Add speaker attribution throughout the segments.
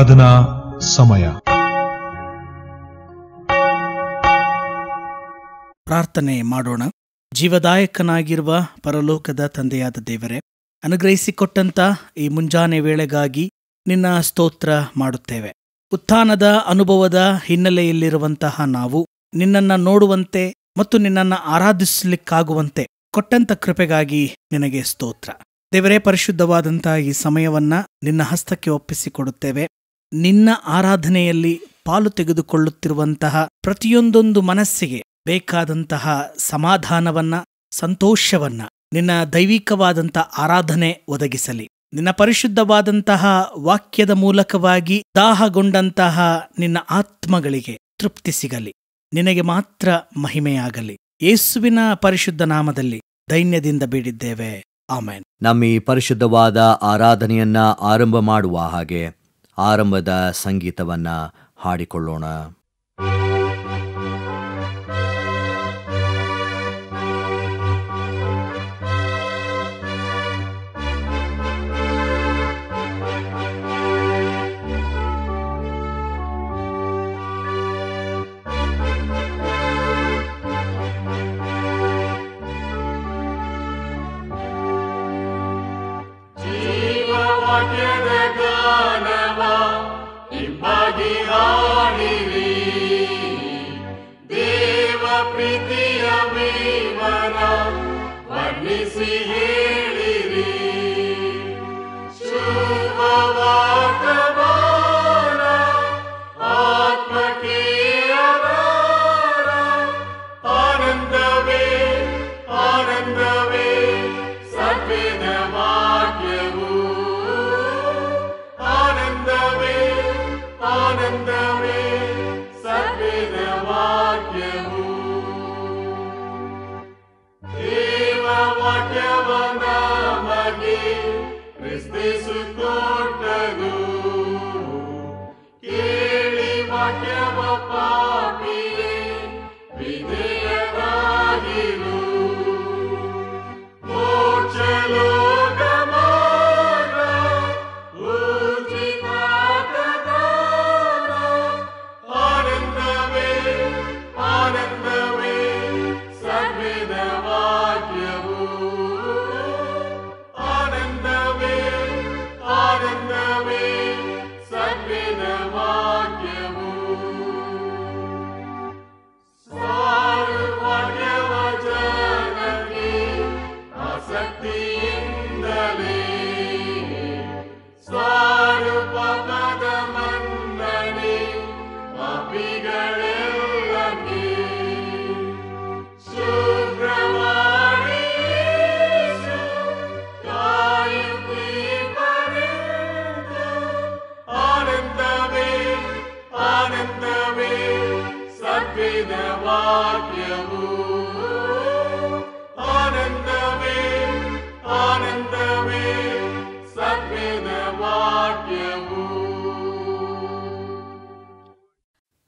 Speaker 1: ಆರಾಧನಾ ಸಮಯ.
Speaker 2: ಪ್ರಾರ್ಥನೆ ಮಾಡೋಣ. ಜೀವದಾಯಕನಾಗಿರುವ ಪರಲೋಕದ ತಂದೆಯಾದ ದೇವರೇ, ಅನುಗ್ರಹಿಸಿಕೊಟ್ಟಂತ ಈ ಮುಂಜಾನೆ ವೇಳೆಗಾಗಿ ನಿನ್ನ ಸ್ತೋತ್ರ ಮಾಡುತ್ತೇವೆ. ಉತ್ಥಾನದ ಅನುಭವದ ಹಿನ್ನೆಲೆಯಲ್ಲಿರುವಂತಹ ನಾವು ನಿನ್ನನ್ನು ನೋಡುವಂತೆ ಮತ್ತು ನಿನ್ನನ್ನು ಆರಾಧಿಸಲಿಕ್ಕಾಗುವಂತೆ ಕೊಟ್ಟಂತ ಕೃಪೆಗಾಗಿ ನಿನಗೆ ಸ್ತೋತ್ರ. ದೇವರೇ, ಪರಿಶುದ್ಧವಾದಂಥ ಈ ಸಮಯವನ್ನ ನಿನ್ನ ಹಸ್ತಕ್ಕೆ ಒಪ್ಪಿಸಿಕೊಡುತ್ತೇವೆ. ನಿನ್ನ ಆರಾಧನೆಯಲ್ಲಿ ಪಾಲು ತೆಗೆದುಕೊಳ್ಳುತ್ತಿರುವಂತಹ ಪ್ರತಿಯೊಂದೊಂದು ಮನಸ್ಸಿಗೆ ಬೇಕಾದಂತಹ ಸಮಾಧಾನವನ್ನ, ಸಂತೋಷವನ್ನ ನಿನ್ನ ದೈವಿಕವಾದಂಥ ಆರಾಧನೆ ಒದಗಿಸಲಿ. ನಿನ್ನ ಪರಿಶುದ್ಧವಾದಂತಹ ವಾಕ್ಯದ ಮೂಲಕವಾಗಿ ದಾಹಗೊಂಡಂತಹ ನಿನ್ನ ಆತ್ಮಗಳಿಗೆ ತೃಪ್ತಿ ಸಿಗಲಿ. ನಿನಗೆ ಮಾತ್ರ ಮಹಿಮೆಯಾಗಲಿ. ಯೇಸುವಿನ ಪರಿಶುದ್ಧ ನಾಮದಲ್ಲಿ ದೈನ್ಯದಿಂದ ಬೇಡಿದ್ದೇವೆ, ಆಮೆನ್.
Speaker 3: ನಮ್ಮ ಈ ಪರಿಶುದ್ಧವಾದ ಆರಾಧನೆಯನ್ನ ಆರಂಭ ಮಾಡುವ ಹಾಗೆ ಆರಂಭದ ಸಂಗೀತವನ್ನ ಹಾಡಿಕೊಳ್ಳೋಣ.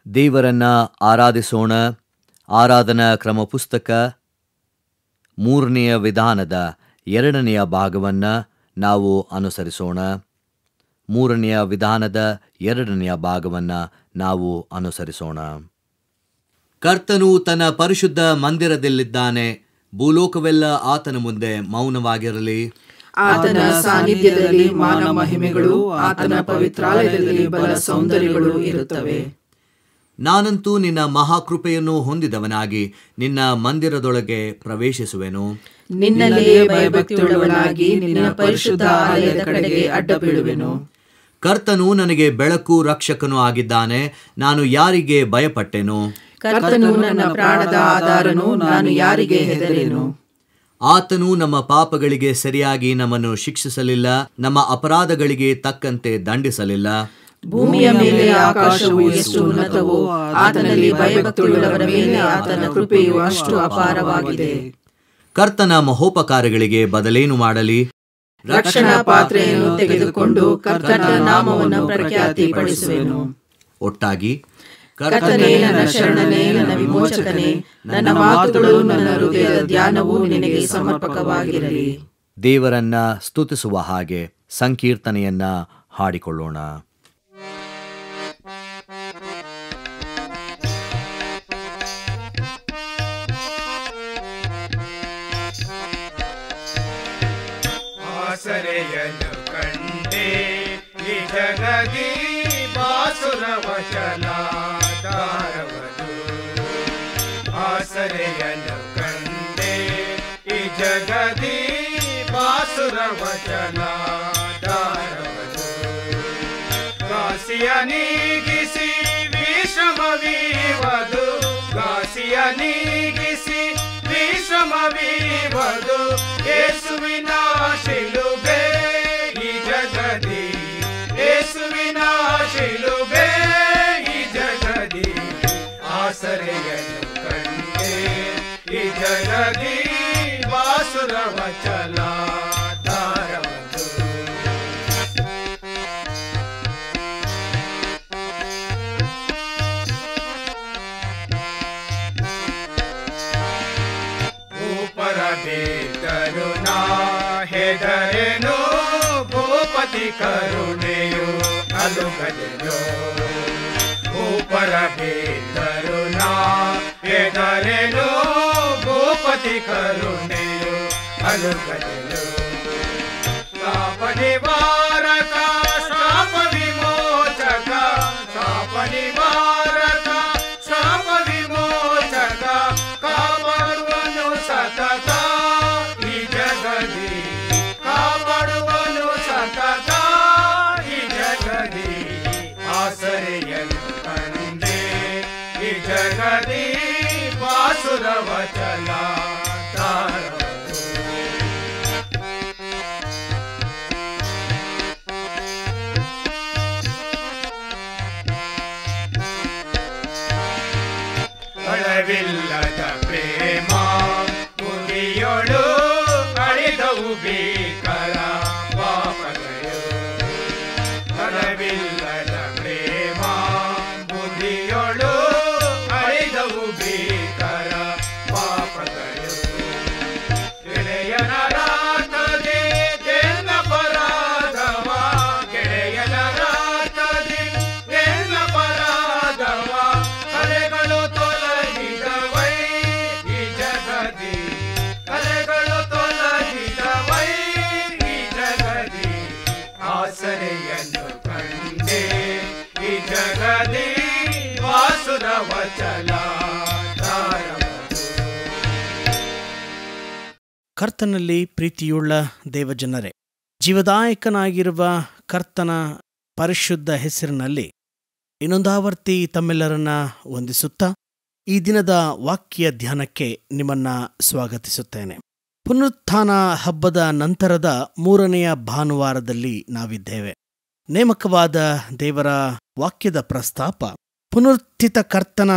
Speaker 3: ದೇವರನ್ನ ಆರಾಧಿಸೋಣ. ಆರಾಧನಾ ಕ್ರಮ ಪುಸ್ತಕ 3ನೆಯ ವಿಧಾನದ 2ನೆಯ ಭಾಗವನ್ನು ನಾವು ಅನುಸರಿಸೋಣ. 3ನೆಯ ವಿಧಾನದ 2ನೆಯ ಭಾಗವನ್ನು ನಾವು ಅನುಸರಿಸೋಣ. ಕರ್ತನು ತನ್ನ ಪರಿಶುದ್ಧ ಮಂದಿರದಲ್ಲಿದ್ದಾನೆ. ಭೂಲೋಕವೆಲ್ಲ ಆತನ ಮುಂದೆ ಮೌನವಾಗಿರಲಿ.
Speaker 4: ಆತನ ಸಾನ್ನಿಧ್ಯದಲ್ಲಿ ಮಾನ ಮಹಿಮೆಗಳು, ಆತನ ಪವಿತ್ರಾಲಯದಲ್ಲಿ ಬಲ ಸೌಂದರ್ಯಗಳು ಇರುತ್ತವೆ.
Speaker 3: ನಾನಂತೂ ನಿನ್ನ ಮಹಾಕೃಪೆಯನ್ನು ಹೊಂದಿದವನಾಗಿ ನಿನ್ನ ಮಂದಿರದೊಳಗೆ ಪ್ರವೇಶಿಸುವೆನು.
Speaker 4: ನಿನ್ನಲ್ಲಿಯೇ ಭಯಭಕ್ತಿಯುಳ್ಳವನಾಗಿ ನಿನ್ನ ಪರಿಶುದ್ಧ ಆಲಯದ ಕಡೆಗೆ ಅಡ್ಡ ಬೀಳುವೆನು.
Speaker 3: ಕರ್ತನು ನನಗೆ ಬೆಳಕು, ರಕ್ಷಕನೂ ಆಗಿದ್ದಾನೆ. ನಾನು ಯಾರಿಗೆ ಭಯಪಟ್ಟೆನು?
Speaker 4: ಕರ್ತನು ನನ್ನ ಪ್ರಾಣದ ಆಧಾರನು, ನಾನು ಯಾರಿಗೆ ಹೆದರೆನು?
Speaker 3: ಆತನು ನಮ್ಮ ಪಾಪಗಳಿಗೆ ಸರಿಯಾಗಿ ನಮ್ಮನ್ನು ಶಿಕ್ಷಿಸಲಿಲ್ಲ, ನಮ್ಮ ಅಪರಾಧಗಳಿಗೆ ತಕ್ಕಂತೆ ದಂಡಿಸಲಿಲ್ಲ.
Speaker 4: ಭೂಮಿಯ ಮೇಲೆ ಆಕಾಶವು ಎಷ್ಟು ಉನ್ನತವೋ, ಆತನಲ್ಲಿ ಭಯಭಕ್ತಿಯುಳ್ಳವರ ಮೇಲೆ ಆತನ ಕೃಪೆಯು ಅಷ್ಟು ಅಪಾರವಾಗಿದೆ.
Speaker 3: ಕರ್ತನ ಮಹೋಪಕಾರಗಳಿಗೆ ಬದಲೇನು ಮಾಡಲಿ?
Speaker 4: ರಕ್ಷಣಾ ಪಾತ್ರೆಯನ್ನು ತೆಗೆದುಕೊಂಡು ಕರ್ತನ ನಾಮವನ್ನು ಪ್ರಖ್ಯಾತಿಪಡಿಸುವೆನು.
Speaker 3: ಒಟ್ಟಾಗಿ
Speaker 4: ಕರ್ತನೇ, ನನ್ನ ಶರಣನೇ, ನನ್ನ ವಿಮೋಚಕನೇ, ನನ್ನ ಮಾತುಗಳು, ನನ್ನ ಹೃದಯದ ಧ್ಯಾನವು ನಿನಗೆ ಸಮರ್ಪಕವಾಗಿರಲಿ.
Speaker 3: ದೇವರನ್ನ ಸ್ತುತಿಸುವ ಹಾಗೆ ಸಂಕೀರ್ತನೆಯನ್ನ ಹಾಡಿಕೊಳ್ಳೋಣ.
Speaker 1: ವಚನ ದಾರವದು ಆಸರೆಯನ್ನು ಕಂಡೆ ಈ ಜಗದಿ ಬಾಸುರ ವಚನ ದಾರವದು ಗಾಸಿಯ ನೀಗಿಸಿ ವಿಶ್ರಮವೀವದು ಗಾಸಿಯ ನೀಗಿಸಿ ವಿಶ್ರಮವೀವದು ಯೇಸುವಿನ ಶಿಲುಬೆ ಈ ಜಗದಿ ಯೇಸುವಿನ ಶಿಲುಬೆ ಈ ಜಗದಿ ಆಸರೆಯನ್ನು ಕಂಡೆ ಈ ಜಗದಿ ಬಾಸುರ ವಚನ ದಾರವದು ಕರುಣಾ ಹೆದರೆನು ಭೂಪತಿ ಕರುಣೆಯು ಅಲುಗದೆಯೋ ऊपर भी करुणा ಹೆದರೆನು ಭೂಪತಿ ಕರುಣೆಯು ಅಲುಗದೆಯೋ ಶಾಪ ನಿವಾರಕ ಶಾಪ ವಿಮೋಚಕ ಶಾಪ ನಿವಾರಕ ಶಾಪ ವಿಮೋಚಕ ಕಾಪಾಡುವನು ಸತತ ಈ ಜಗದಿ ಕಾಪಾಡುವನು ಸತತ ಈ ಜಗದಿ ಆಸರೆಯನ್ನು ಕಂಡೆ ಈ ಜಗದಿ ಬಾಸುರ ವಚನ ದಾರವದು ಅಳವಿಲ್ಲದ ಪ್ರೇಮ ಮುಗಿಯೊಳು ಅಳಿದವು ಭೀಕರ ಪಾಪಗಳು ಅಳವಿಲ್ಲದ ಪ್ರೇಮ ಮುಗಿಯೊಳು ಅಳಿದವು ಭೀಕರ ಪಾಪಗಳು ಗೆಳೆಯನ ರಾತದೆ ದೇನ ಪರಾಧವ ಗೆಳೆಯನ ರಾತದೆ ದೇನ ಪರಾಧವ ಕಲೆಗಳು ತೊಲಗಿದವೈ ಈ ಜಗದಿ ಕಲೆಗಳು ತೊಲಗಿದವೈ ಈ ಜಗದಿ ಆಸರೆಯನ್ನು ಕಂಡೆ ಈ ಜಗದಿ ವಾಸುರ ವಚನ ದಾರವದು
Speaker 2: ಕರ್ತನಲ್ಲಿ ಪ್ರೀತಿಯುಳ್ಳ ದೇವಜನರೇ, ಜೀವದಾಯಕನಾಗಿರುವ ಕರ್ತನ ಪರಿಶುದ್ಧ ಹೆಸರಿನಲ್ಲಿ ಇನ್ನೊಂದಾವರ್ತಿ ತಮ್ಮೆಲ್ಲರನ್ನ ವಂದಿಸುತ್ತಾ ಈ ದಿನದ ವಾಕ್ಯ ಧ್ಯಾನಕ್ಕೆ ನಿಮ್ಮನ್ನ ಸ್ವಾಗತಿಸುತ್ತೇನೆ. ಪುನರುತ್ಥಾನ ಹಬ್ಬದ ನಂತರದ 3ನೆಯ ಭಾನುವಾರದಲ್ಲಿ ನಾವಿದ್ದೇವೆ. ನೇಮಕವಾದ ದೇವರ ವಾಕ್ಯದ ಪ್ರಸ್ತಾಪ ಪುನರುತ್ಥಿತ ಕರ್ತನ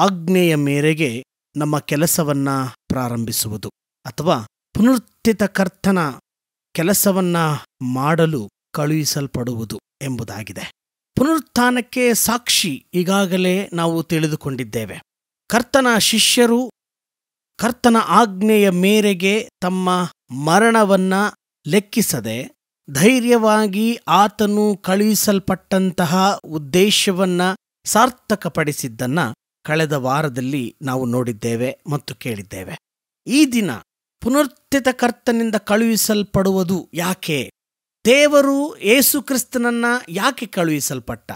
Speaker 2: ಆಜ್ಞೆಯ ಮೇರೆಗೆ ನಮ್ಮ ಕೆಲಸವನ್ನ ಪ್ರಾರಂಭಿಸುವುದು ಅಥವಾ ಪುನರುತ್ಥಿತ ಕರ್ತನ ಕೆಲಸವನ್ನ ಮಾಡಲು ಕಳುಹಿಸಲ್ಪಡುವುದು ಎಂಬುದಾಗಿದೆ. ಪುನರುತ್ಥಾನಕ್ಕೆ ಸಾಕ್ಷಿ ಈಗಾಗಲೇ ನಾವು ತಿಳಿದುಕೊಂಡಿದ್ದೇವೆ. ಕರ್ತನ ಶಿಷ್ಯರು ಕರ್ತನ ಆಜ್ಞೆಯ ಮೇರೆಗೆ ತಮ್ಮ ಮರಣವನ್ನ ಲೆಕ್ಕಿಸದೆ ಧೈರ್ಯವಾಗಿ ಆತನು ಕಳುಹಿಸಲ್ಪಟ್ಟಂತಹ ಉದ್ದೇಶವನ್ನ ಸಾರ್ಥಕಪಡಿಸಿದ್ದನ್ನ ಕಳೆದ ವಾರದಲ್ಲಿ ನಾವು ನೋಡಿದ್ದೇವೆ ಮತ್ತು ಕೇಳಿದ್ದೇವೆ. ಈ ದಿನ ಪುನರುತ್ಥಿತ ಕರ್ತನಿಂದ ಕಳುಹಿಸಲ್ಪಡುವುದು ಯಾಕೆ? ದೇವರು ಯೇಸುಕ್ರಿಸ್ತನನ್ನ ಯಾಕೆ ಕಳುಹಿಸಲ್ಪಟ್ಟ?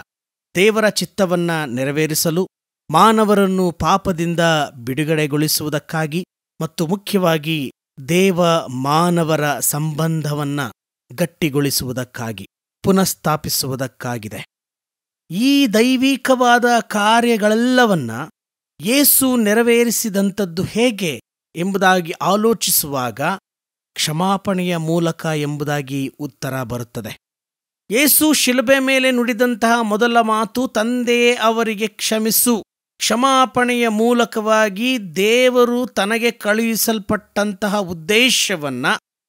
Speaker 2: ದೇವರ ಚಿತ್ತವನ್ನ ನೆರವೇರಿಸಲು, ಮಾನವರನ್ನು ಪಾಪದಿಂದ ಬಿಡುಗಡೆಗೊಳಿಸುವುದಕ್ಕಾಗಿ ಮತ್ತು ಮುಖ್ಯವಾಗಿ ದೇವ ಮಾನವರ ಸಂಬಂಧವನ್ನ ಗಟ್ಟಿಗೊಳಿಸುವುದಕ್ಕಾಗಿ, ಪುನಃಸ್ಥಾಪಿಸುವುದಕ್ಕಾಗಿದೆ. ಈ ದೈವಿಕವಾದ ಕಾರ್ಯಗಳೆಲ್ಲವನ್ನ ಯೇಸು ನೆರವೇರಿಸಿದಂಥದ್ದು ಹೇಗೆ ಎಂಬುದಾಗಿ ಆಲೋಚಿಸುವಾಗ ಕ್ಷಮಾಪಣೆಯ ಮೂಲಕ ಎಂಬುದಾಗಿ ಉತ್ತರ ಬರುತ್ತದೆ. ಯೇಸು ಶಿಲುಬೆ ಮೇಲೆ ನುಡಿದಂತಹ ಮೊದಲ ಮಾತು, ತಂದೆಯೇ ಅವರಿಗೆ ಕ್ಷಮಿಸು. ಕ್ಷಮಾಪಣೆಯ ಮೂಲಕವಾಗಿ ದೇವರು ತನಗೆ ಕಳುಹಿಸಲ್ಪಟ್ಟಂತಹ ಉದ್ದೇಶವನ್ನ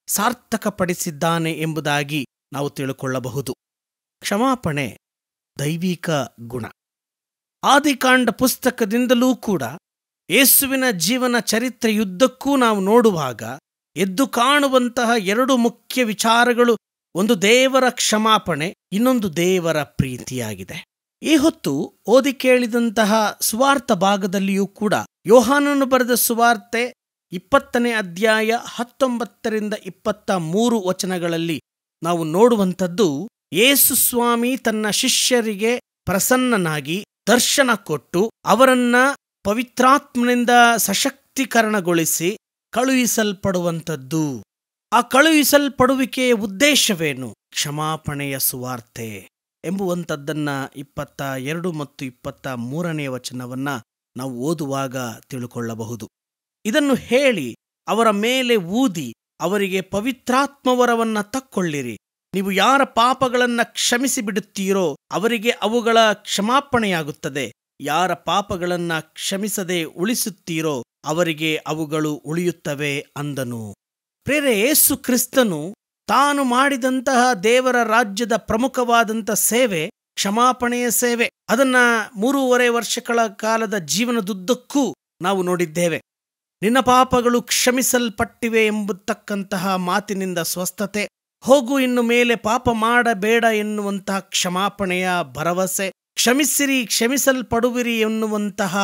Speaker 2: ಸಾರ್ಥಕಪಡಿಸಿದ್ದಾನೆ ಎಂಬುದಾಗಿ ನಾವು ತಿಳುಕೊಳ್ಳಬಹುದು. ಕ್ಷಮಾಪಣೆ ದೈವಿಕ ಗುಣ. ಆದಿಕಾಂಡ ಪುಸ್ತಕದಿಂದಲೂ ಕೂಡ ಯೇಸುವಿನ ಜೀವನ ಚರಿತ್ರೆಯುದ್ದಕ್ಕೂ ನಾವು ನೋಡುವಾಗ ಎದ್ದು ಕಾಣುವಂತಹ 2 ಮುಖ್ಯ ವಿಚಾರಗಳು, ಒಂದು ದೇವರ ಕ್ಷಮಾಪಣೆ, ಇನ್ನೊಂದು ದೇವರ ಪ್ರೀತಿಯಾಗಿದೆ. ಈ ಹೊತ್ತು ಓದಿ ಕೇಳಿದಂತಹ ಸುವಾರ್ಥ ಭಾಗದಲ್ಲಿಯೂ ಕೂಡ ಯೋಹಾನನು ಬರೆದ ಸುವಾರ್ತೆ 20ನೇ ಅಧ್ಯಾಯ 19ರಿಂದ 23 ವಚನಗಳಲ್ಲಿ ನಾವು ನೋಡುವಂಥದ್ದು, ಯೇಸು ಸ್ವಾಮಿ ತನ್ನ ಶಿಷ್ಯರಿಗೆ ಪ್ರಸನ್ನನಾಗಿ ದರ್ಶನ ಕೊಟ್ಟು ಅವರನ್ನ ಪವಿತ್ರಾತ್ಮನಿಂದ ಸಶಕ್ತೀಕರಣಗೊಳಿಸಿ ಕಳುಹಿಸಲ್ಪಡುವಂಥದ್ದು. ಆ ಕಳುಹಿಸಲ್ಪಡುವಿಕೆಯ ಉದ್ದೇಶವೇನು? ಕ್ಷಮಾಪಣೆಯ ಸುವಾರ್ತೆ ಎಂಬುವಂಥದ್ದನ್ನ 22 ಮತ್ತು 23ನೇ ವಚನವನ್ನ ನಾವು ಓದುವಾಗ ತಿಳ್ಕೊಳ್ಳಬಹುದು. ಇದನ್ನು ಹೇಳಿ ಅವರ ಮೇಲೆ ಊದಿ ಅವರಿಗೆ ಪವಿತ್ರಾತ್ಮವರವನ್ನ ತಕ್ಕೊಳ್ಳಿರಿ. ನೀವು ಯಾರ ಪಾಪಗಳನ್ನ ಕ್ಷಮಿಸಿ ಬಿಡುತ್ತೀರೋ ಅವರಿಗೆ ಅವುಗಳ ಕ್ಷಮಾಪಣೆಯಾಗುತ್ತದೆ. ಯಾರ ಪಾಪಗಳನ್ನ ಕ್ಷಮಿಸದೆ ಉಳಿಸುತ್ತೀರೋ ಅವರಿಗೆ ಅವುಗಳು ಉಳಿಯುತ್ತವೆ ಅಂದನು. ಪ್ರಿಯರೇ, ಯೇಸು ಕ್ರಿಸ್ತನು ತಾನು ಮಾಡಿದಂತಹ ದೇವರ ರಾಜ್ಯದ ಪ್ರಮುಖವಾದಂಥ ಸೇವೆ ಕ್ಷಮಾಪಣೆಯ ಸೇವೆ. ಅದನ್ನ 3.5 ವರ್ಷಗಳ ಕಾಲದ ಜೀವನದುದ್ದಕ್ಕೂ ನಾವು ನೋಡಿದ್ದೇವೆ. ನಿನ್ನ ಪಾಪಗಳು ಕ್ಷಮಿಸಲ್ಪಟ್ಟಿವೆ ಎಂಬತಕ್ಕಂತಹ ಮಾತಿನಿಂದ ಸ್ವಸ್ಥತೆ, ಹೋಗು ಇನ್ನು ಮೇಲೆ ಪಾಪ ಮಾಡಬೇಡ ಎನ್ನುವಂತಹ ಕ್ಷಮಾಪಣೆಯ ಭರವಸೆ, ಕ್ಷಮಿಸಿರಿ ಕ್ಷಮಿಸಲ್ಪಡುವಿರಿ ಎನ್ನುವಂತಹ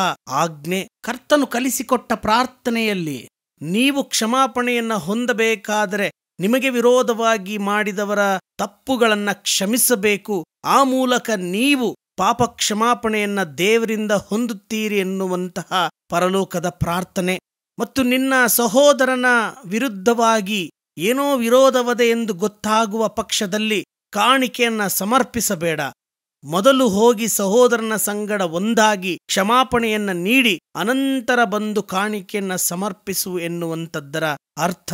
Speaker 2: ಆಜ್ಞೆ, ಕರ್ತನು ಕಲಿಸಿಕೊಟ್ಟ ಪ್ರಾರ್ಥನೆಯಲ್ಲಿ ನೀವು ಕ್ಷಮಾಪಣೆಯನ್ನ ಹೊಂದಬೇಕಾದರೆ ನಿಮಗೆ ವಿರೋಧವಾಗಿ ಮಾಡಿದವರ ತಪ್ಪುಗಳನ್ನ ಕ್ಷಮಿಸಬೇಕು. ಆ ಮೂಲಕ ನೀವು ಪಾಪ ಕ್ಷಮಾಪಣೆಯನ್ನ ದೇವರಿಂದ ಹೊಂದುತ್ತೀರಿ ಎನ್ನುವಂತಹ ಪರಲೋಕದ ಪ್ರಾರ್ಥನೆ. ಮತ್ತು ನಿನ್ನ ಸಹೋದರನ ವಿರುದ್ಧವಾಗಿ ಏನೋ ವಿರೋಧವದೆ ಎಂದು ಗೊತ್ತಾಗುವ ಪಕ್ಷದಲ್ಲಿ ಕಾಣಿಕೆಯನ್ನ ಸಮರ್ಪಿಸಬೇಡ. ಮೊದಲು ಹೋಗಿ ಸಹೋದರನ ಸಂಗಡ ಒಂದಾಗಿ ಕ್ಷಮಾಪಣೆಯನ್ನ ನೀಡಿ ಅನಂತರ ಬಂದು ಕಾಣಿಕೆಯನ್ನ ಸಮರ್ಪಿಸು ಎನ್ನುವಂಥದ್ದರ ಅರ್ಥ.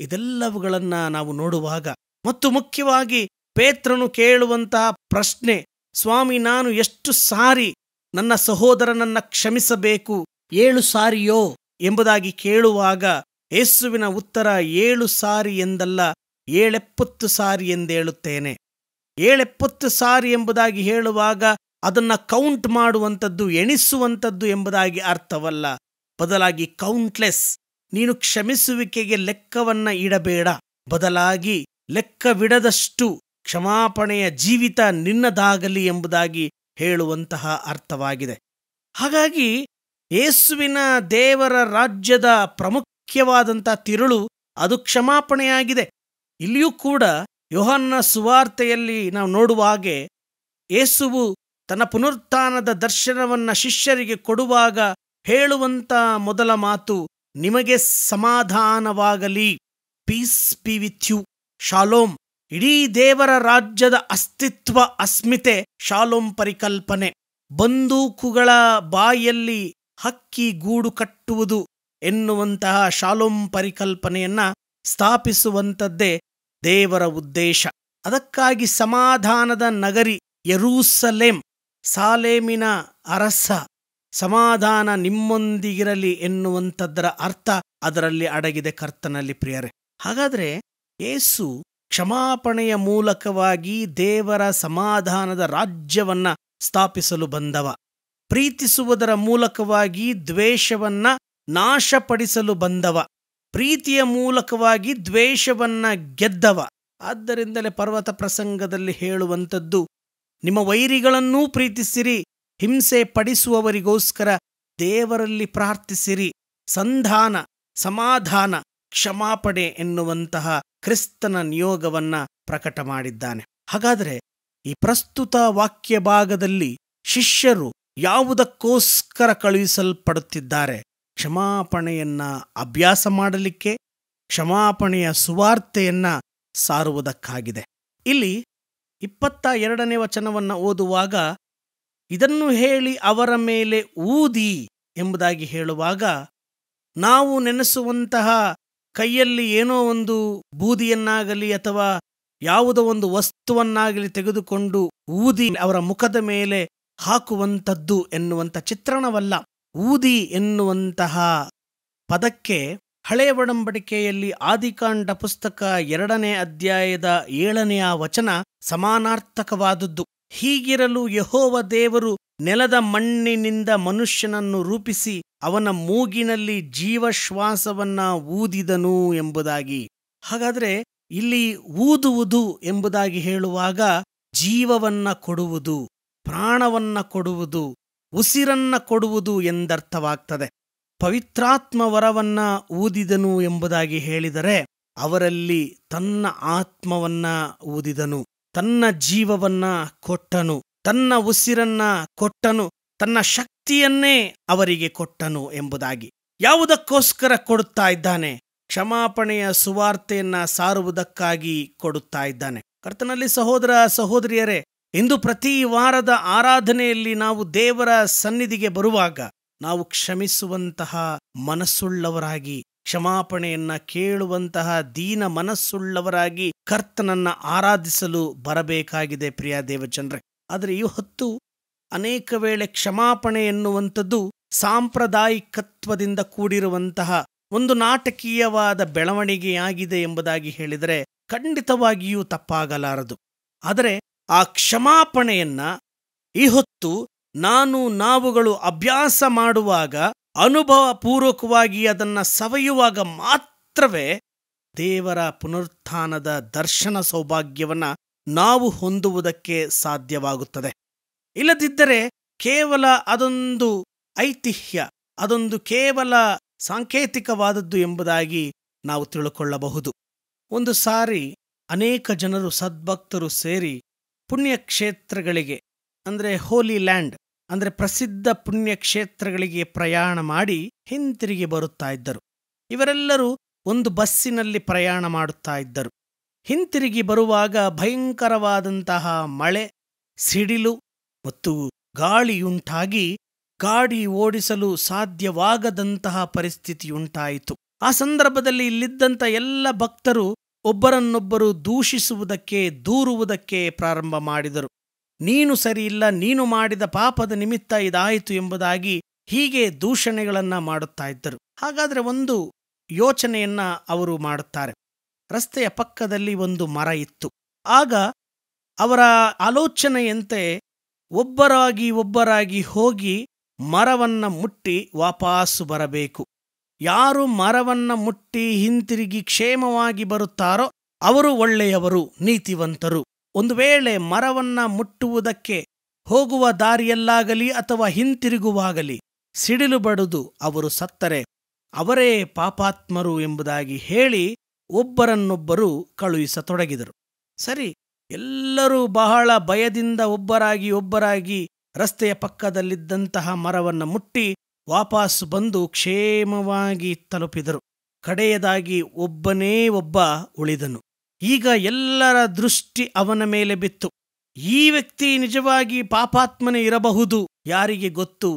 Speaker 2: ಇದೆಲ್ಲವುಗಳನ್ನ ನಾವು ನೋಡುವಾಗ ಮತ್ತು ಮುಖ್ಯವಾಗಿ ಪೇತ್ರನು ಕೇಳುವಂತಹ ಪ್ರಶ್ನೆ, ಸ್ವಾಮಿ ನಾನು ಎಷ್ಟು ಸಾರಿ ನನ್ನ ಸಹೋದರನನ್ನ ಕ್ಷಮಿಸಬೇಕು? 7 ಸಾರಿಯೋ ಎಂಬುದಾಗಿ ಕೇಳುವಾಗ ಯೇಸುವಿನ ಉತ್ತರ 7 ಸಾರಿ ಎಂದಲ್ಲ, 770 ಸಾರಿ ಎಂದೇಳುತ್ತೇನೆ. 770 ಸಾರಿ ಎಂಬುದಾಗಿ ಹೇಳುವಾಗ ಅದನ್ನ ಕೌಂಟ್ ಮಾಡುವಂಥದ್ದು, ಎಣಿಸುವಂಥದ್ದು ಎಂಬುದಾಗಿ ಅರ್ಥವಲ್ಲ. ಬದಲಾಗಿ ಕೌಂಟ್ಲೆಸ್, ನೀನು ಕ್ಷಮಿಸುವಿಕೆಗೆ ಲೆಕ್ಕವನ್ನ ಇಡಬೇಡ, ಬದಲಾಗಿ ಲೆಕ್ಕವಿಡದಷ್ಟು ಕ್ಷಮಾಪಣೆಯ ಜೀವಿತ ನಿನ್ನದಾಗಲಿ ಎಂಬುದಾಗಿ ಹೇಳುವಂತಹ ಅರ್ಥವಾಗಿದೆ. ಹಾಗಾಗಿ ಯೇಸುವಿನ ದೇವರ ರಾಜ್ಯದ ಪ್ರಾಮುಖ್ಯವಾದಂತಹ ತಿರುಳು ಅದು ಕ್ಷಮಾಪಣೆಯಾಗಿದೆ. ಇಲ್ಲಿಯೂ ಕೂಡ ಯೋಹಾನನ ಸುವಾರ್ತೆಯಲ್ಲಿ ನಾವು ನೋಡುವಾಗೆ ಯೇಸುವು ತನ್ನ ಪುನರುತ್ಥಾನದ ದರ್ಶನವನ್ನ ಶಿಷ್ಯರಿಗೆ ಕೊಡುವಾಗ ಹೇಳುವಂತ ಮೊದಲ ಮಾತು, ನಿಮಗೆ ಸಮಾಧಾನವಾಗಲಿ, ಪೀಸ್ ಬಿ ವಿತ್ ಯು, ಶಾಲೋಮ್. ಇಡೀ ದೇವರ ರಾಜ್ಯದ ಅಸ್ತಿತ್ವ, ಅಸ್ಮಿತೆ ಶಾಲೋಮ್ ಪರಿಕಲ್ಪನೆ. ಬಂದೂಕುಗಳ ಬಾಯಲ್ಲಿ ಹಕ್ಕಿ ಗೂಡು ಕಟ್ಟುವುದು ಎನ್ನುವಂತಹ ಶಾಲೋಮ್ ಪರಿಕಲ್ಪನೆಯನ್ನ ಸ್ಥಾಪಿಸುವಂಥದ್ದೇ ದೇವರ ಉದ್ದೇಶ. ಅದಕ್ಕಾಗಿ ಸಮಾಧಾನದ ನಗರಿ ಯೆರೂಸಲೇಮ್, ಸಾಲೇಮಿನ ಅರಸ, ಸಮಾಧಾನ ನಿಮ್ಮೊಂದಿಗಿರಲಿ ಎನ್ನುವಂಥದ್ದರ ಅರ್ಥ ಅದರಲ್ಲಿ ಅಡಗಿದೆ ಕರ್ತನಲ್ಲಿ. ಪ್ರಿಯರೇ, ಹಾಗಾದ್ರೆ ಯೇಸು ಕ್ಷಮಾಪಣೆಯ ಮೂಲಕವಾಗಿ ದೇವರ ಸಮಾಧಾನದ ರಾಜ್ಯವನ್ನ ಸ್ಥಾಪಿಸಲು ಬಂದವ. ಪ್ರೀತಿಸುವುದರ ಮೂಲಕವಾಗಿ ದ್ವೇಷವನ್ನ ನಾಶಪಡಿಸಲು ಬಂದವ. ಪ್ರೀತಿಯ ಮೂಲಕವಾಗಿ ದ್ವೇಷವನ್ನ ಗೆದ್ದವ. ಆದ್ದರಿಂದಲೇ ಪರ್ವತ ಪ್ರಸಂಗದಲ್ಲಿ ಹೇಳುವಂಥದ್ದು, ನಿಮ್ಮ ವೈರಿಗಳನ್ನೂ ಪ್ರೀತಿಸಿರಿ, ಹಿಂಸೆ ಪಡಿಸುವವರಿಗೋಸ್ಕರ ದೇವರಲ್ಲಿ ಪ್ರಾರ್ಥಿಸಿರಿ. ಸಂಧಾನ, ಸಮಾಧಾನ, ಕ್ಷಮಾಪಣೆ ಎನ್ನುವಂತಹ ಕ್ರಿಸ್ತನ ನಿಯೋಗವನ್ನ ಪ್ರಕಟ ಮಾಡಿದ್ದಾನೆ. ಹಾಗಾದರೆ ಈ ಪ್ರಸ್ತುತ ವಾಕ್ಯ ಭಾಗದಲ್ಲಿ ಶಿಷ್ಯರು ಯಾವುದಕ್ಕೋಸ್ಕರ ಕಳುಹಿಸಲ್ಪಡುತ್ತಿದ್ದಾರೆ? ಕ್ಷಮಾಪಣೆಯನ್ನ ಅಭ್ಯಾಸ ಮಾಡಲಿಕ್ಕೆ, ಕ್ಷಮಾಪಣೆಯ ಸುವಾರ್ತೆಯನ್ನ ಸಾರುವುದಕ್ಕಾಗಿದೆ. ಇಲ್ಲಿ 22ನೇ ವಚನವನ್ನ ಓದುವಾಗ ಇದನ್ನು ಹೇಳಿ ಅವರ ಮೇಲೆ ಊದಿ ಎಂಬುದಾಗಿ ಹೇಳುವಾಗ ನಾವು ನೆನೆಸುವಂತಹ ಕೈಯಲ್ಲಿ ಏನೋ ಒಂದು ಬೂದಿಯನ್ನಾಗಲಿ ಅಥವಾ ಯಾವುದೋ ಒಂದು ವಸ್ತುವನ್ನಾಗಲಿ ತೆಗೆದುಕೊಂಡು ಊದಿ ಅವರ ಮುಖದ ಮೇಲೆ ಹಾಕುವಂಥದ್ದು ಎನ್ನುವಂಥ ಚಿತ್ರಣವಲ್ಲ. ಊದಿ ಎನ್ನುವಂತಹ ಪದಕ್ಕೆ ಹಳೆಯ ಒಡಂಬಡಿಕೆಯಲ್ಲಿ ಆದಿಕಾಂಡ ಪುಸ್ತಕ 2ನೇ ಅಧ್ಯಾಯದ 7ನೇ ವಚನ ಸಮಾನಾರ್ಥಕವಾದದ್ದು. ಹೀಗಿರಲು ಯೆಹೋವ ದೇವರು ನೆಲದ ಮಣ್ಣಿನಿಂದ ಮನುಷ್ಯನನ್ನು ರೂಪಿಸಿ ಅವನ ಮೂಗಿನಲ್ಲಿ ಜೀವಶ್ವಾಸವನ್ನ ಊದಿದನು ಎಂಬುದಾಗಿ. ಹಾಗಾದ್ರೆ ಇಲ್ಲಿ ಊದುವುದು ಎಂಬುದಾಗಿ ಹೇಳುವಾಗ ಜೀವವನ್ನ ಕೊಡುವುದು, ಪ್ರಾಣವನ್ನ ಕೊಡುವುದು, ಉಸಿರನ್ನ ಕೊಡುವುದು ಎಂದರ್ಥವಾಗ್ತದೆ. ಪವಿತ್ರಾತ್ಮ ವರವನ್ನ ಊದಿದನು ಎಂಬುದಾಗಿ ಹೇಳಿದರೆ ಅವರಲ್ಲಿ ತನ್ನ ಆತ್ಮವನ್ನ ಊದಿದನು, ತನ್ನ ಜೀವವನ್ನ ಕೊಟ್ಟನು, ತನ್ನ ಉಸಿರನ್ನ ಕೊಟ್ಟನು, ತನ್ನ ಶಕ್ತಿಯನ್ನೇ ಅವರಿಗೆ ಕೊಟ್ಟನು ಎಂಬುದಾಗಿ. ಯಾವುದಕ್ಕೋಸ್ಕರ ಕೊಡುತ್ತಾ ಇದ್ದಾನೆ? ಕ್ಷಮಾಪಣೆಯ ಸುವಾರ್ತೆಯನ್ನ ಸಾರುವುದಕ್ಕಾಗಿ ಕೊಡುತ್ತಾ ಇದ್ದಾನೆ. ಕರ್ತನಲ್ಲಿ ಸಹೋದರ ಸಹೋದರಿಯರೇ, ಇಂದು ಪ್ರತಿ ವಾರದ ಆರಾಧನೆಯಲ್ಲಿ ನಾವು ದೇವರ ಸನ್ನಿಧಿಗೆ ಬರುವಾಗ ನಾವು ಕ್ಷಮಿಸುವಂತಹ ಮನಸ್ಸುಳ್ಳವರಾಗಿ, ಕ್ಷಮಾಪಣೆಯನ್ನ ಕೇಳುವಂತಹ ದೀನ ಮನಸ್ಸುಳ್ಳವರಾಗಿ ಕರ್ತನನ್ನ ಆರಾಧಿಸಲು ಬರಬೇಕಾಗಿದೆ ಪ್ರಿಯ ದೇವಜನರೇ. ಆದರೆ ಈ ಹೊತ್ತು ಅನೇಕ ವೇಳೆ ಕ್ಷಮಾಪಣೆ ಎನ್ನುವಂಥದ್ದು ಸಾಂಪ್ರದಾಯಿಕತ್ವದಿಂದ ಕೂಡಿರುವಂತಹ ಒಂದು ನಾಟಕೀಯವಾದ ಬೆಳವಣಿಗೆಯಾಗಿದೆ ಎಂಬುದಾಗಿ ಹೇಳಿದರೆ ಖಂಡಿತವಾಗಿಯೂ ತಪ್ಪಾಗಲಾರದು. ಆದರೆ ಆ ಕ್ಷಮಾಪಣೆಯನ್ನ ಈ ಹೊತ್ತು ನಾವುಗಳು ಅಭ್ಯಾಸ ಮಾಡುವಾಗ, ಅನುಭವ ಪೂರ್ವಕವಾಗಿ ಅದನ್ನ ಸವೆಯುವಾಗ ಮಾತ್ರವೇ ದೇವರ ಪುನರುತ್ಥಾನದ ದರ್ಶನ ಸೌಭಾಗ್ಯವನ್ನ ನಾವು ಹೊಂದುವುದಕ್ಕೆ ಸಾಧ್ಯವಾಗುತ್ತದೆ. ಇಲ್ಲದಿದ್ದರೆ ಕೇವಲ ಅದೊಂದು ಐತಿಹ್ಯ, ಅದೊಂದು ಕೇವಲ ಸಾಂಕೇತಿಕವಾದದ್ದು ಎಂಬುದಾಗಿ ನಾವು ತಿಳ್ಕೊಳ್ಳಬಹುದು. ಒಂದು ಸಾರಿ ಅನೇಕ ಜನರು ಸದ್ಭಕ್ತರು ಸೇರಿ ಪುಣ್ಯಕ್ಷೇತ್ರಗಳಿಗೆ, ಅಂದರೆ ಹೋಲಿ ಲ್ಯಾಂಡ್, ಅಂದರೆ ಪ್ರಸಿದ್ಧ ಪುಣ್ಯಕ್ಷೇತ್ರಗಳಿಗೆ ಪ್ರಯಾಣ ಮಾಡಿ ಹಿಂತಿರುಗಿ ಬರುತ್ತಾ ಇದ್ದರು. ಇವರೆಲ್ಲರೂ ಒಂದು ಬಸ್ಸಿನಲ್ಲಿ ಪ್ರಯಾಣ ಮಾಡುತ್ತಾ ಇದ್ದರು. ಹಿಂತಿರುಗಿ ಬರುವಾಗ ಭಯಂಕರವಾದಂತಹ ಮಳೆ, ಸಿಡಿಲು ಮತ್ತು ಗಾಳಿಯುಂಟಾಗಿ ಗಾಡಿ ಓಡಿಸಲು ಸಾಧ್ಯವಾಗದಂತಹ ಪರಿಸ್ಥಿತಿಯುಂಟಾಯಿತು. ಆ ಸಂದರ್ಭದಲ್ಲಿ ಇಲ್ಲಿದ್ದಂಥ ಎಲ್ಲ ಭಕ್ತರು ಒಬ್ಬರನ್ನೊಬ್ಬರು ದೂಷಿಸುವುದಕ್ಕೆ, ದೂರುವುದಕ್ಕೆ ಪ್ರಾರಂಭ ಮಾಡಿದರು. ನೀನು ಸರಿಯಿಲ್ಲ, ನೀನು ಮಾಡಿದ ಪಾಪದ ನಿಮಿತ್ತ ಇದಾಯಿತು ಎಂಬುದಾಗಿ ಹೀಗೆ ದೂಷಣೆಗಳನ್ನ ಮಾಡುತ್ತಾ ಇದ್ದರು. ಹಾಗಾದರೆ ಒಂದು ಯೋಚನೆಯನ್ನ ಅವರು ಮಾಡುತ್ತಾರೆ. ರಸ್ತೆಯ ಪಕ್ಕದಲ್ಲಿ ಒಂದು ಮರ ಇತ್ತು. ಆಗ ಅವರ ಆಲೋಚನೆಯಂತೆ ಒಬ್ಬರಾಗಿ ಹೋಗಿ ಮರವನ್ನ ಮುಟ್ಟಿ ವಾಪಸ್ಸು ಬರಬೇಕು. ಯಾರು ಮರವನ್ನ ಮುಟ್ಟಿ ಹಿಂತಿರುಗಿ ಕ್ಷೇಮವಾಗಿ ಬರುತ್ತಾರೋ ಅವರು ಒಳ್ಳೆಯವರು, ನೀತಿವಂತರು. ಒಂದು ವೇಳೆ ಮರವನ್ನ ಮುಟ್ಟುವುದಕ್ಕೆ ಹೋಗುವ ದಾರಿಯಲ್ಲಾಗಲಿ ಅಥವಾ ಹಿಂತಿರುಗುವಾಗಲಿ ಸಿಡಿಲು ಬಡುದು ಅವರು ಸತ್ತರೆ ಅವರೇ ಪಾಪಾತ್ಮರು ಎಂಬುದಾಗಿ ಹೇಳಿ ಒಬ್ಬರನ್ನೊಬ್ಬರು ಕಳುಹಿಸತೊಡಗಿದರು. ಸರಿ, ಎಲ್ಲರೂ ಬಹಳ ಭಯದಿಂದ ಒಬ್ಬರಾಗಿ ರಸ್ತೆಯ ಪಕ್ಕದಲ್ಲಿದ್ದಂತಹ ಮರವನ್ನ ಮುಟ್ಟಿ ವಾಪಸ್ಸು ಬಂದು ಕ್ಷೇಮವಾಗಿ ತಲುಪಿದರು. ಕಡೆಯದಾಗಿ ಒಬ್ಬನೇ ಒಬ್ಬ ಉಳಿದನು. ಈಗ ಎಲ್ಲರ ದೃಷ್ಟಿ ಅವನ ಮೇಲೆ ಬಿತ್ತು. ಈ ವ್ಯಕ್ತಿ ನಿಜವಾಗಿ ಪಾಪಾತ್ಮನೇ ಇರಬಹುದು, ಯಾರಿಗೆ ಗೊತ್ತು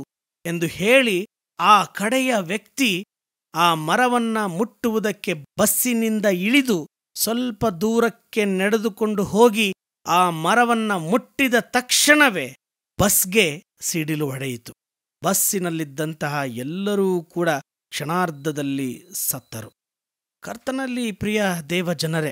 Speaker 2: ಎಂದು ಹೇಳಿ ಆ ಕಡೆಯ ವ್ಯಕ್ತಿ ಆ ಮರವನ್ನ ಮುಟ್ಟುವುದಕ್ಕೆ ಬಸ್ಸಿನಿಂದ ಇಳಿದು ಸ್ವಲ್ಪ ದೂರಕ್ಕೆ ನಡೆದುಕೊಂಡು ಹೋಗಿ ಆ ಮರವನ್ನ ಮುಟ್ಟಿದ ತಕ್ಷಣವೇ ಬಸ್ಗೆ ಸಿಡಿಲು ಹೊಡೆಯಿತು. ಬಸ್ಸಿನಲ್ಲಿದ್ದಂತಹ ಎಲ್ಲರೂ ಕೂಡ ಕ್ಷಣಾರ್ಧದಲ್ಲಿ ಸತ್ತರು. ಕರ್ತನಲ್ಲಿ ಪ್ರಿಯ ದೇವಜನರೇ,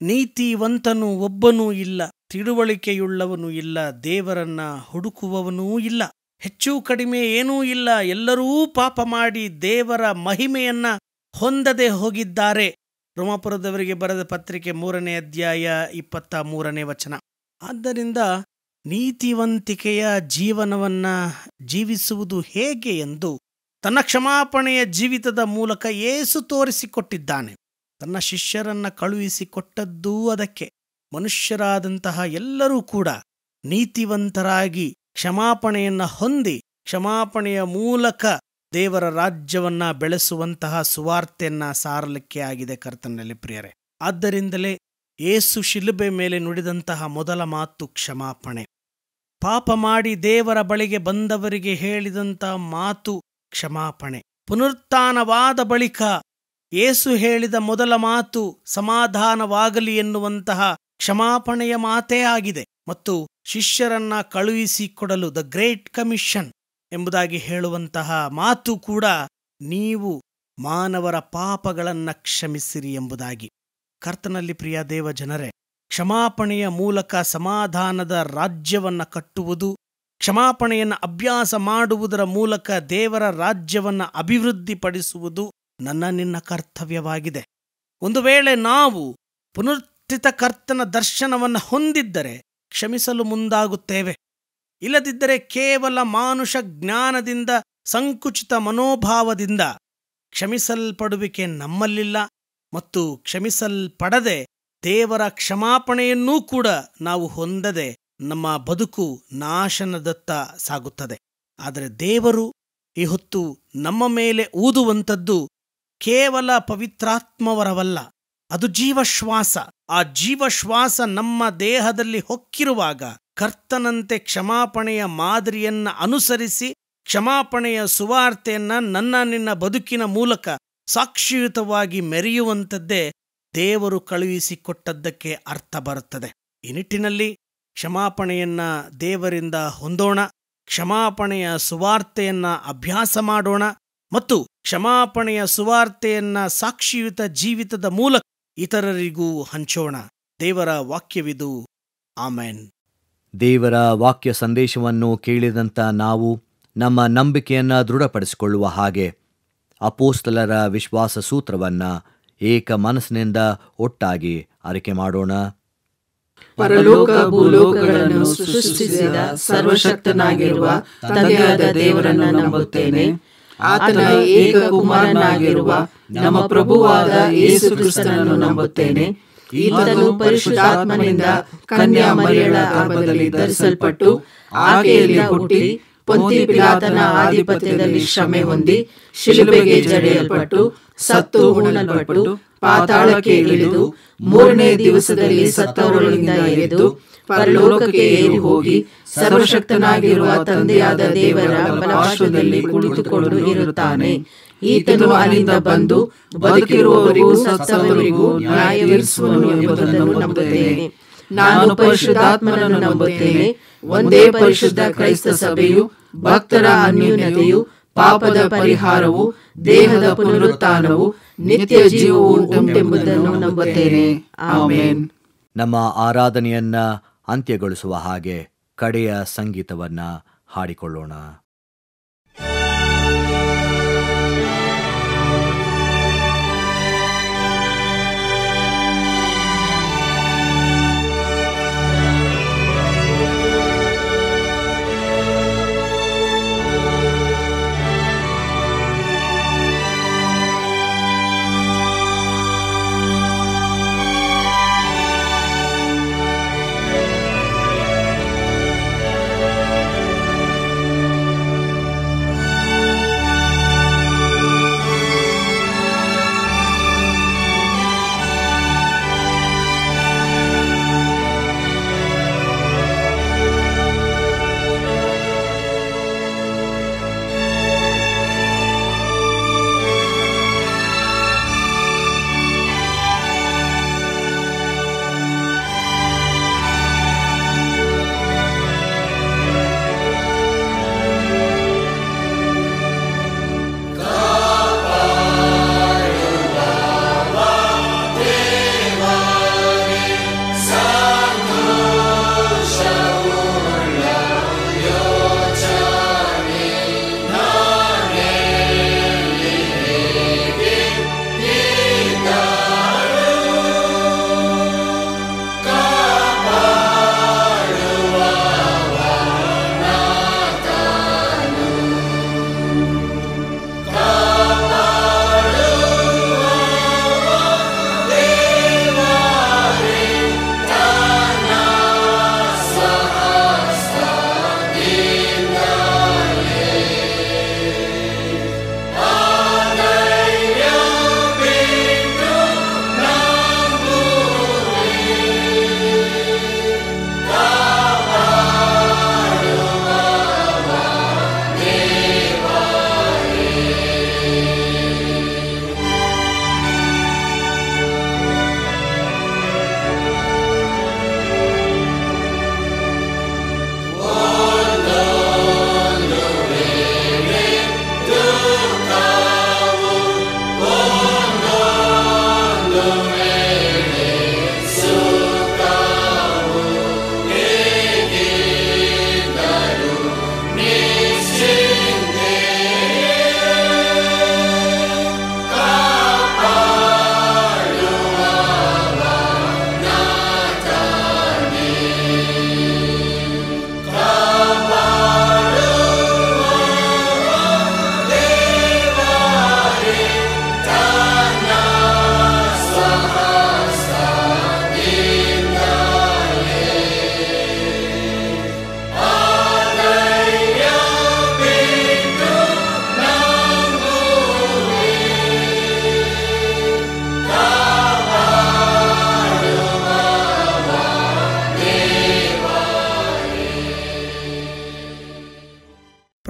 Speaker 2: ನೀತಿವಂತನು ಒಬ್ಬನೂ ಇಲ್ಲ, ತಿಳುವಳಿಕೆಯುಳ್ಳವನೂ ಇಲ್ಲ, ದೇವರನ್ನ ಹುಡುಕುವವನೂ ಇಲ್ಲ, ಹೆಚ್ಚು ಕಡಿಮೆ ಏನೂ ಇಲ್ಲ. ಎಲ್ಲರೂ ಪಾಪ ಮಾಡಿ ದೇವರ ಮಹಿಮೆಯನ್ನ ಹೊಂದದೆ ಹೋಗಿದ್ದಾರೆ. ರೋಮಾಪುರದವರಿಗೆ ಬರೆದ ಪತ್ರಿಕೆ 3ನೇ ಅಧ್ಯಾಯ 23ನೇ ವಚನ. ಆದ್ದರಿಂದ ನೀತಿವಂತಿಕೆಯ ಜೀವನವನ್ನ ಜೀವಿಸುವುದು ಹೇಗೆ ಎಂದು ತನ್ನ ಕ್ಷಮಾಪಣೆಯ ಜೀವಿತದ ಮೂಲಕ ಯೇಸು ತೋರಿಸಿಕೊಟ್ಟಿದ್ದಾನೆ. ತನ್ನ ಶಿಷ್ಯರನ್ನ ಕಳುಹಿಸಿಕೊಟ್ಟದ್ದೂ ಅದಕ್ಕೆ. ಮನುಷ್ಯರಾದಂತಹ ಎಲ್ಲರೂ ಕೂಡ ನೀತಿವಂತರಾಗಿ ಕ್ಷಮಾಪಣೆಯನ್ನ ಹೊಂದಿ ಕ್ಷಮಾಪಣೆಯ ಮೂಲಕ ದೇವರ ರಾಜ್ಯವನ್ನ ಬೆಳೆಸುವಂತಹ ಸುವಾರ್ತೆಯನ್ನ ಸಾರಲಿಕ್ಕೆ ಆಗಿದೆ ಕರ್ತನಲ್ಲಿ ಪ್ರಿಯರೇ. ಆದ್ದರಿಂದಲೇ ಯೇಸು ಶಿಲುಬೆ ಮೇಲೆ ನುಡಿದಂತಹ ಮೊದಲ ಮಾತು ಕ್ಷಮಾಪಣೆ. ಪಾಪ ಮಾಡಿ ದೇವರ ಬಳಿಗೆ ಬಂದವರಿಗೆ ಹೇಳಿದಂತಹ ಮಾತು ಕ್ಷಮಾಪಣೆ. ಪುನರುತ್ಥಾನವಾದ ಬಳಿಕ ಯೇಸು ಹೇಳಿದ ಮೊದಲ ಮಾತು ಸಮಾಧಾನವಾಗಲಿ ಎನ್ನುವಂತಹ ಕ್ಷಮಾಪಣೆಯ ಮಾತೇ ಆಗಿದೆ. ಮತ್ತು ಶಿಷ್ಯರನ್ನ ಕಳುಹಿಸಿಕೊಡಲು ದ ಗ್ರೇಟ್ ಕಮಿಷನ್ ಎಂಬುದಾಗಿ ಹೇಳುವಂತಹ ಮಾತು ಕೂಡ ನೀವು ಮಾನವರ ಪಾಪಗಳನ್ನ ಕ್ಷಮಿಸಿರಿ ಎಂಬುದಾಗಿ. ಕರ್ತನಲ್ಲಿ ಪ್ರಿಯ ದೇವ ಜನರೇ, ಕ್ಷಮಾಪಣೆಯ ಮೂಲಕ ಸಮಾಧಾನದ ರಾಜ್ಯವನ್ನ ಕಟ್ಟುವುದು, ಕ್ಷಮಾಪಣೆಯನ್ನು ಅಭ್ಯಾಸ ಮಾಡುವುದರ ಮೂಲಕ ದೇವರ ರಾಜ್ಯವನ್ನ ಅಭಿವೃದ್ಧಿಪಡಿಸುವುದು ನನ್ನ ನಿನ್ನ ಕರ್ತವ್ಯವಾಗಿದೆ. ಒಂದು ವೇಳೆ ನಾವು ಪುನರುತ್ಥಿತ ಕರ್ತನ ದರ್ಶನವನ್ನು ಹೊಂದಿದ್ದರೆ ಕ್ಷಮಿಸಲು ಮುಂದಾಗುತ್ತೇವೆ. ಇಲ್ಲದಿದ್ದರೆ ಕೇವಲ ಮಾನುಷ ಜ್ಞಾನದಿಂದ, ಸಂಕುಚಿತ ಮನೋಭಾವದಿಂದ ಕ್ಷಮಿಸಲ್ಪಡುವಿಕೆ ನಮ್ಮಲ್ಲಿಲ್ಲ ಮತ್ತು ಕ್ಷಮಿಸಲ್ಪಡದೆ ದೇವರ ಕ್ಷಮಾಪಣೆಯನ್ನೂ ಕೂಡ ನಾವು ಹೊಂದದೆ ನಮ್ಮ ಬದುಕು ನಾಶನದತ್ತ ಸಾಗುತ್ತದೆ. ಆದರೆ ದೇವರು ಈ ಹೊತ್ತು ನಮ್ಮ ಮೇಲೆ ಊದುವಂಥದ್ದು ಕೇವಲ ಪವಿತ್ರಾತ್ಮವರವಲ್ಲ, ಅದು ಜೀವಶ್ವಾಸ. ಆ ಜೀವಶ್ವಾಸ ನಮ್ಮ ದೇಹದಲ್ಲಿ ಹೊಕ್ಕಿರುವಾಗ ಕರ್ತನಂತೆ ಕ್ಷಮಾಪಣೆಯ ಮಾದರಿಯನ್ನ ಅನುಸರಿಸಿ ಕ್ಷಮಾಪಣೆಯ ಸುವಾರ್ತೆಯನ್ನ ನಿನ್ನ ಬದುಕಿನ ಮೂಲಕ ಸಾಕ್ಷಿಯುತವಾಗಿ ಮೆರೆಯುವಂಥದ್ದೇ ದೇವರು ಕಳುಹಿಸಿಕೊಟ್ಟದ್ದಕ್ಕೆ ಅರ್ಥ ಬರುತ್ತದೆ. ಈ ನಿಟ್ಟಿನಲ್ಲಿ ಕ್ಷಮಾಪಣೆಯನ್ನ ದೇವರಿಂದ ಹೊಂದೋಣ, ಕ್ಷಮಾಪಣೆಯ ಸುವಾರ್ತೆಯನ್ನ ಅಭ್ಯಾಸ ಮಾಡೋಣ ಮತ್ತು ಕ್ಷಮಾಪಣೆಯ ಸುವಾರ್ತೆಯನ್ನ ಸಾಕ್ಷಿಯುತ ಜೀವಿತದ ಮೂಲಕ ಇತರರಿಗೂ ಹಂಚೋಣ. ದೇವರ ವಾಕ್ಯವಿದು. ಆಮೆನ್.
Speaker 3: ದೇವರ ವಾಕ್ಯ ಸಂದೇಶವನ್ನು ಕೇಳಿದಂಥ ನಾವು ನಮ್ಮ ನಂಬಿಕೆಯನ್ನ ದೃಢಪಡಿಸಿಕೊಳ್ಳುವ ಹಾಗೆ ಅಪೋಸ್ತಲರ ವಿಶ್ವಾಸ ಸೂತ್ರವನ್ನ ಏಕ ಮನಸ್ಸಿನಿಂದ ಒಟ್ಟಾಗಿ ಅರಿಕೆ ಮಾಡೋಣ.
Speaker 4: ಪರಲೋಕ ಭೂಲೋಕಗಳನ್ನು ಸೃಷ್ಟಿಸಿದ ಸರ್ವಶಕ್ತನಾಗಿರುವ ತಂದೆಯಾದ ದೇವರನ್ನು ನಂಬುತ್ತೇನೆ. ಆತನ ಏಕ ಕುಮಾರನಾಗಿರುವ ನಮ್ಮ ಪ್ರಭುವಾದ ಯೇಸು ಕ್ರಿಸ್ತನನ್ನು ನಂಬುತ್ತೇನೆ. ಈತನು ಪರಿಶುದ್ಧಾತ್ಮನಿಂದ ಕನ್ಯಾ ಮರಿಯಳ ಗರ್ಭದಲ್ಲಿ ಧರಿಸಲ್ಪಟ್ಟು ಆಕೆಯಲ್ಲಿ ಹುಟ್ಟಿ ಪೊಂತಿ ಪಿಲಾತನ ಆಧಿಪತ್ಯದಲ್ಲಿ ಶ್ರಮೆ ಹೊಂದಿ ಶಿಲುಬೆಗೆ ಜಡಿಯಲ್ಪಟ್ಟು ಸತ್ತು ಹೂಣಲ್ಪಟ್ಟು ಪಾತಾಳಕ್ಕೆ ಇಳಿದು ಮೂರನೇ ದಿವಸದಲ್ಲಿ ಸತ್ತವರೊಳಗಿಂದ ಎದ್ದು ಪರಲೋಕಕ್ಕೆ ಏರಿ ಹೋಗಿ ಸರ್ವಶಕ್ತನಾಗಿರುವ ತಂದೆಯಾದ ದೇವರ ಬಲಪಾರ್ಶ್ವದಲ್ಲಿ ಕುಳಿತುಕೊಂಡು ಇರುತ್ತಾನೆ. ಈತನು ಅಲ್ಲಿಂದ ಬಂದು ಬದುಕಿರುವವರಿಗೂ ಸತ್ತವರಿಗೂ ನ್ಯಾಯ ತೀರಿಸುವನು ಎಂಬುದನ್ನು ನಂಬುತ್ತೇನೆ. ನಾನು ಪರಿಶುದ್ಧಾತ್ಮನನ್ನು ನಂಬುತ್ತೇನೆ. ಒಂದೇ ಪರಿಶುದ್ಧ ಕ್ರೈಸ್ತ ಸಭೆಯು, ಭಕ್ತರ ಅನ್ಯೋನ್ಯತೆಯು, ಪಾಪದ ಪರಿಹಾರವು, ದೇಹದ ಪುನರುತ್ಥಾನವು, ನಿತ್ಯ ಜೀವವು ಉಂಟೆಂಬುದನ್ನು ನಂಬುತ್ತೇನೆ. ಆಮೆನ್.
Speaker 3: ನಮ್ಮ ಆರಾಧನೆಯನ್ನ ಅಂತ್ಯಗೊಳಿಸುವ ಹಾಗೆ ಕಡೆಯ ಸಂಗೀತವನ್ನ ಹಾಡಿಕೊಳ್ಳೋಣ.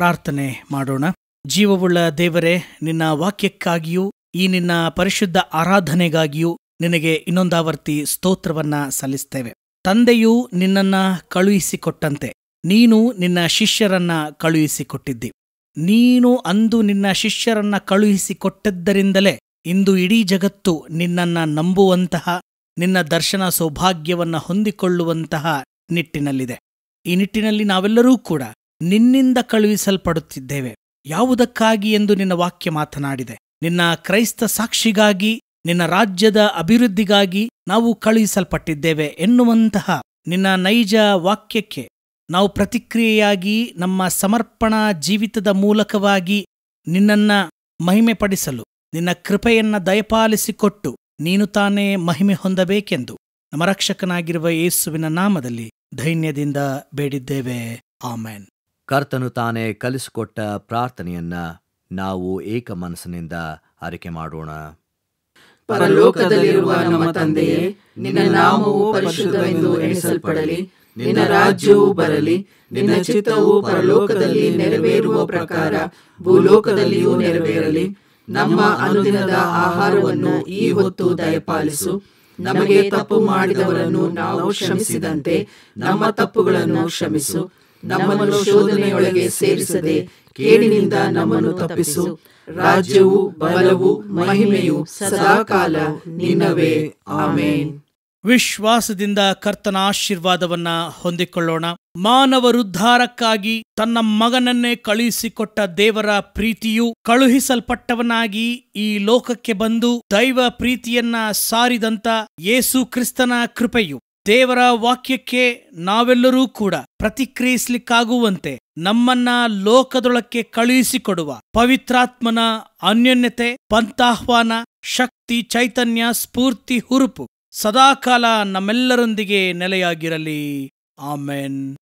Speaker 2: ಪ್ರಾರ್ಥನೆ ಮಾಡೋಣ. ಜೀವವುಳ್ಳ ದೇವರೇ, ನಿನ್ನ ವಾಕ್ಯಕ್ಕಾಗಿಯೂ ಈ ನಿನ್ನ ಪರಿಶುದ್ಧ ಆರಾಧನೆಗಾಗಿಯೂ ನಿನಗೆ ಇನ್ನೊಂದಾವರ್ತಿ ಸ್ತೋತ್ರವನ್ನ ಸಲ್ಲಿಸ್ತೇವೆ. ತಂದೆಯು ನಿನ್ನನ್ನ ಕಳುಹಿಸಿಕೊಟ್ಟಂತೆ ನೀನು ನಿನ್ನ ಶಿಷ್ಯರನ್ನ ಕಳುಹಿಸಿಕೊಟ್ಟಿದ್ದಿ. ನೀನು ಅಂದು ನಿನ್ನ ಶಿಷ್ಯರನ್ನ ಕಳುಹಿಸಿಕೊಟ್ಟದ್ದರಿಂದಲೇ ಇಂದು ಇಡೀ ಜಗತ್ತು ನಿನ್ನನ್ನ ನಂಬುವಂತಹ, ನಿನ್ನ ದರ್ಶನ ಸೌಭಾಗ್ಯವನ್ನ ಹೊಂದಿಕೊಳ್ಳುವಂತಹ ನಿಟ್ಟಿನಲ್ಲಿದೆ. ಈ ನಿಟ್ಟಿನಲ್ಲಿ ನಾವೆಲ್ಲರೂ ಕೂಡ ನಿನ್ನಿಂದ ಕಳುಹಿಸಲ್ಪಡುತ್ತಿದ್ದೇವೆ. ಯಾವುದಕ್ಕಾಗಿ ಎಂದು ನಿನ್ನ ವಾಕ್ಯ ಮಾತನಾಡಿದೆ. ನಿನ್ನ ಕ್ರೈಸ್ತ ಸಾಕ್ಷಿಗಾಗಿ, ನಿನ್ನ ರಾಜ್ಯದ ಅಭಿವೃದ್ಧಿಗಾಗಿ ನಾವು ಕಳುಹಿಸಲ್ಪಟ್ಟಿದ್ದೇವೆ ಎನ್ನುವಂತಹ ನಿನ್ನ ನೈಜ ವಾಕ್ಯಕ್ಕೆ ನಾವು ಪ್ರತಿಕ್ರಿಯೆಯಾಗಿ ನಮ್ಮ ಸಮರ್ಪಣಾ ಜೀವಿತದ ಮೂಲಕವಾಗಿ ನಿನ್ನನ್ನ ಮಹಿಮೆಪಡಿಸಲು ನಿನ್ನ ಕೃಪೆಯನ್ನ ದಯಪಾಲಿಸಿಕೊಟ್ಟು ನೀನು ತಾನೇ ಮಹಿಮೆ ಹೊಂದಬೇಕೆಂದು ನಮ್ಮ ರಕ್ಷಕನಾಗಿರುವ ಯೇಸುವಿನ ನಾಮದಲ್ಲಿ ಧೈರ್ಯದಿಂದ ಬೇಡಿದ್ದೇವೆ. ಆಮೆನ್.
Speaker 3: ಕರ್ತನು ತಾನೇ ಕಲಿಸಿಕೊಟ್ಟ ಪ್ರಾರ್ಥನೆಯನ್ನ ನಾವು ಏಕ ಮನಸ್ಸಿನಿಂದ ಆರೈಕೆ ಮಾಡೋಣ.
Speaker 4: ಪರಲೋಕದಲ್ಲಿರುವ ನಮ್ಮ ತಂದೆಯೇ, ನಿನ್ನ ನಾಮವು ಪರಿಶುದ್ಧವೆಂದು ಎಣಿಸಲ್ಪಡಲಿ. ನಿನ್ನ ರಾಜ್ಯವು ಬರಲಿ. ನಿನ್ನ ಚಿತ್ತವು ಪರಲೋಕದಲ್ಲಿ ನೆರವೇರುವ ಪ್ರಕಾರ ಭೂಲೋಕದಲ್ಲಿಯೂ ನೆರವೇರಲಿ. ನಮ್ಮ ಅನುದಿನದ ಆಹಾರವನ್ನು ಈ ಹೊತ್ತು ದಯಪಾಲಿಸು. ನಮಗೆ ತಪ್ಪು ಮಾಡಿದವರನ್ನು ನಾವು ಕ್ಷಮಿಸಿದಂತೆ ನಮ್ಮ ತಪ್ಪುಗಳನ್ನು ಕ್ಷಮಿಸು. ನಮ್ಮನ್ನು ಶೋಧನೆಯೊಳಗೆ ಸೇರಿಸದೆ ಕೇಡಿನಿಂದ ನಮ್ಮನ್ನು ತಪ್ಪಿಸು. ರಾಜ್ಯವು, ಬಲವು, ಮಹಿಮೆಯು ಸದಾಕಾಲ ನಿನ್ನವೇ. ಆಮೆನ್.
Speaker 2: ವಿಶ್ವಾಸದಿಂದ ಕರ್ತನ ಆಶೀರ್ವಾದವನ್ನ ಹೊಂದಿಕೊಳ್ಳೋಣ. ಮಾನವರುದ್ಧಾರಕ್ಕಾಗಿ ತನ್ನ ಮಗನನ್ನೇ ಕಳುಹಿಸಿಕೊಟ್ಟ ದೇವರ ಪ್ರೀತಿಯು ಕಳುಹಿಸಲ್ಪಟ್ಟವನಾಗಿ ಈ ಲೋಕಕ್ಕೆ ಬಂದು ದೈವ ಪ್ರೀತಿಯನ್ನ ಸಾರಿದಂತ ಯೇಸು ಕ್ರಿಸ್ತನ ಕೃಪೆಯು, ದೇವರ ವಾಕ್ಯಕ್ಕೆ ನಾವೆಲ್ಲರೂ ಕೂಡ ಪ್ರತಿಕ್ರಿಯಿಸಲಿಕ್ಕಾಗುವಂತೆ ನಮ್ಮನ್ನ ಲೋಕದೊಳಕ್ಕೆ ಕಳುಹಿಸಿಕೊಡುವ ಪವಿತ್ರಾತ್ಮನ ಅನ್ಯೋನ್ಯತೆ, ಪಂಥಾಹ್ವಾನ, ಶಕ್ತಿ, ಚೈತನ್ಯ, ಸ್ಫೂರ್ತಿ, ಹುರುಪು ಸದಾಕಾಲ ನಮ್ಮೆಲ್ಲರೊಂದಿಗೆ ನೆಲೆಯಾಗಿರಲಿ. ಆಮೆನ್.